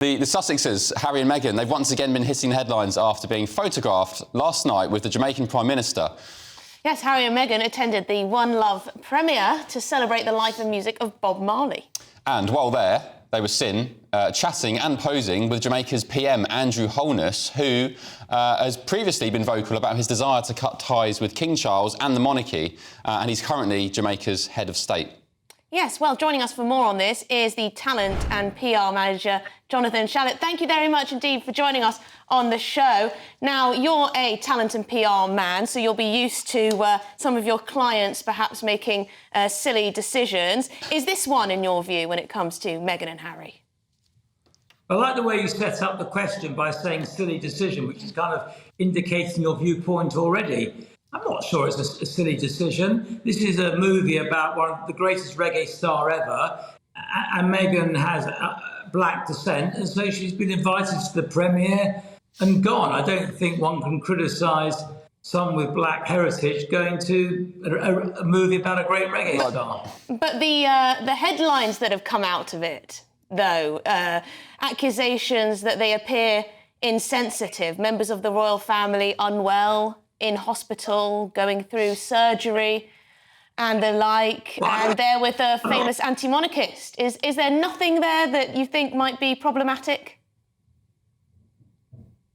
The Sussexes, Harry and Meghan, they've once again been hitting the headlines after being photographed last night with the Jamaican Prime Minister. Yes, Harry and Meghan attended the One Love premiere to celebrate the life and music of Bob Marley. And while there, they were seen chatting and posing with Jamaica's PM, Andrew Holness, who has previously been vocal about his desire to cut ties with King Charles and the monarchy, and he's currently Jamaica's head of state. Yes, well, joining us for more on this is the talent and PR manager, Jonathan Shallett. Thank you very much indeed for joining us on the show. Now, you're a talent and PR man, so you'll be used to some of your clients perhaps making silly decisions. Is this one, in your view, when it comes to Meghan and Harry? I like the way you set up the question by saying silly decision, which is kind of indicating your viewpoint already. I'm not sure it's a silly decision. This is a movie about one of the greatest reggae star ever, and Meghan has black descent, and so she's been invited to the premiere and gone. I don't think one can criticise someone with black heritage going to a movie about a great reggae star. But the headlines that have come out of it, though, accusations that they appear insensitive, members of the royal family unwell, in hospital, going through surgery and the like, and they're with a famous anti-monarchist. Is there nothing there that you think might be problematic?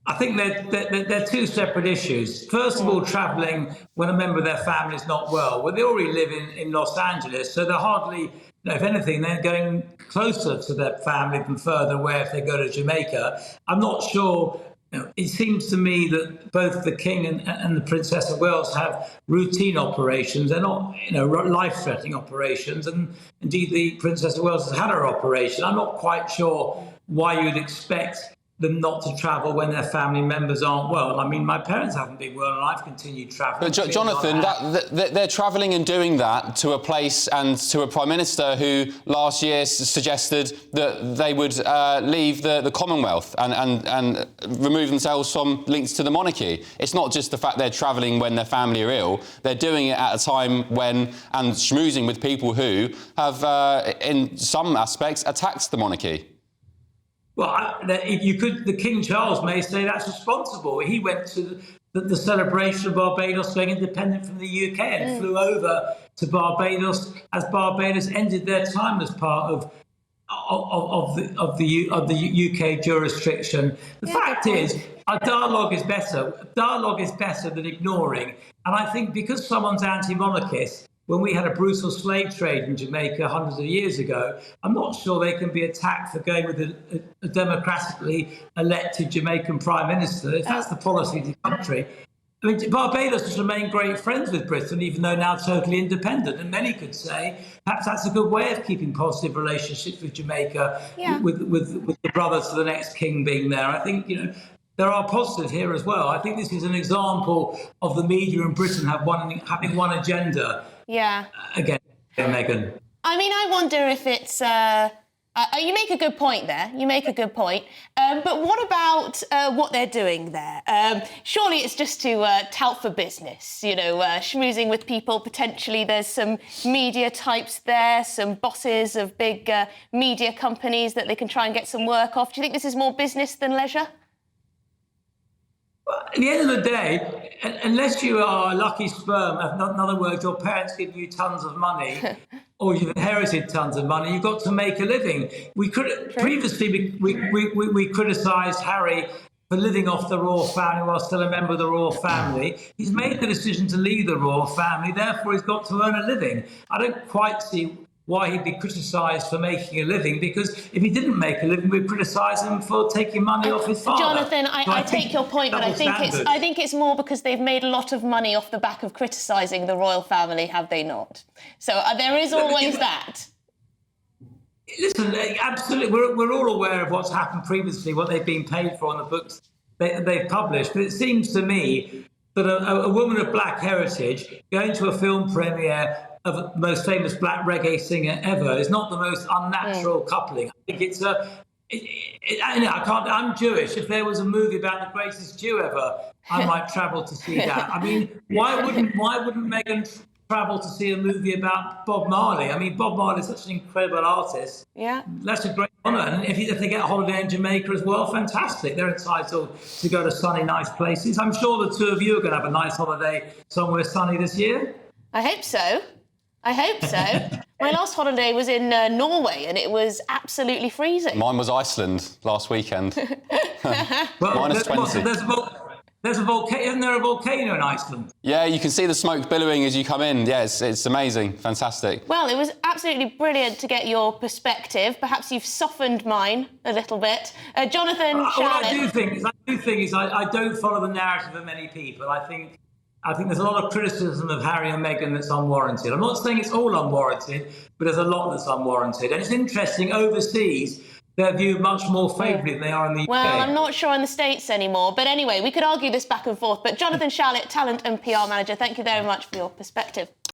I think they're two separate issues. First of all, travelling when a member of their family is not well. Well, they already live in Los Angeles, so they're hardly, if anything, they're going closer to their family than further away if they go to Jamaica. I'm not sure. It seems to me that both the King and the Princess of Wales have routine operations. They're not, life-threatening operations. And indeed, the Princess of Wales has had her operation. I'm not quite sure why you'd expect them not to travel when their family members aren't well. I mean, my parents haven't been well, and I've continued travelling. But Jonathan, they're travelling and doing that to a place and to a Prime Minister who last year suggested that they would leave the Commonwealth and remove themselves from links to the monarchy. It's not just the fact they're travelling when their family are ill. They're doing it at a time when, and schmoozing with people who have, in some aspects, attacked the monarchy. Well, the King Charles may say that's responsible. He went to the celebration of Barbados going independent from the UK and flew over to Barbados as Barbados ended their time as part of the UK jurisdiction. The fact is, our dialogue is better. Dialogue is better than ignoring. And I think because someone's anti-monarchist, when we had a brutal slave trade in Jamaica hundreds of years ago, I'm not sure they can be attacked for going with a democratically elected Jamaican Prime Minister, if that's the policy of the country. I mean, Barbados has remained great friends with Britain, even though now totally independent. And many could say perhaps that's a good way of keeping positive relationships with Jamaica, with the brothers to the next king being there. I think, there are positives here as well. I think this is an example of the media in Britain having one agenda. Yeah. Again, Meghan. I mean, I wonder if it's... you make a good point there. You make a good point. But what about what they're doing there? Surely it's just to tout for business, schmoozing with people. Potentially there's some media types there, some bosses of big media companies that they can try and get some work off. Do you think this is more business than leisure? Well, at the end of the day, unless you are a lucky sperm, in other words, your parents give you tons of money, or you've inherited tons of money, you've got to make a living. Previously we criticised Harry for living off the royal family while still a member of the royal family. He's made the decision to leave the royal family, therefore he's got to earn a living. I don't quite see why he'd be criticised for making a living, because if he didn't make a living, we'd criticise him for taking money off his father. Jonathan, I take your point, but I think it's more because they've made a lot of money off the back of criticising the royal family, have they not? So there is always that. Listen, absolutely, we're all aware of what's happened previously, what they've been paid for on the books they've published, but it seems to me that a woman of black heritage going to a film premiere of the most famous black reggae singer ever is not the most unnatural coupling. I think it's I'm Jewish. If there was a movie about the greatest Jew ever, I might travel to see that. I mean, why wouldn't Meghan travel to see a movie about Bob Marley? I mean, Bob Marley is such an incredible artist. Yeah. That's a great And if they get a holiday in Jamaica as well, fantastic. They're entitled to go to sunny, nice places. I'm sure the two of you are going to have a nice holiday somewhere sunny this year. I hope so. I hope so. My last holiday was in Norway, and it was absolutely freezing. Mine was Iceland last weekend. Well, Minus 20. There's a volcano. Isn't there a volcano in Iceland? Yeah, you can see the smoke billowing as you come in. Yeah, it's amazing, fantastic. Well, it was absolutely brilliant to get your perspective. Perhaps you've softened mine a little bit. Jonathan, What Charlotte. I do think is I don't follow the narrative of many people. I think there's a lot of criticism of Harry and Meghan that's unwarranted. I'm not saying it's all unwarranted, but there's a lot that's unwarranted. And it's interesting, overseas, they're viewed much more favourably than they are in the UK. Well, I'm not sure in the States anymore. But anyway, we could argue this back and forth. But Jonathan, Charlotte, talent and PR manager, thank you very much for your perspective.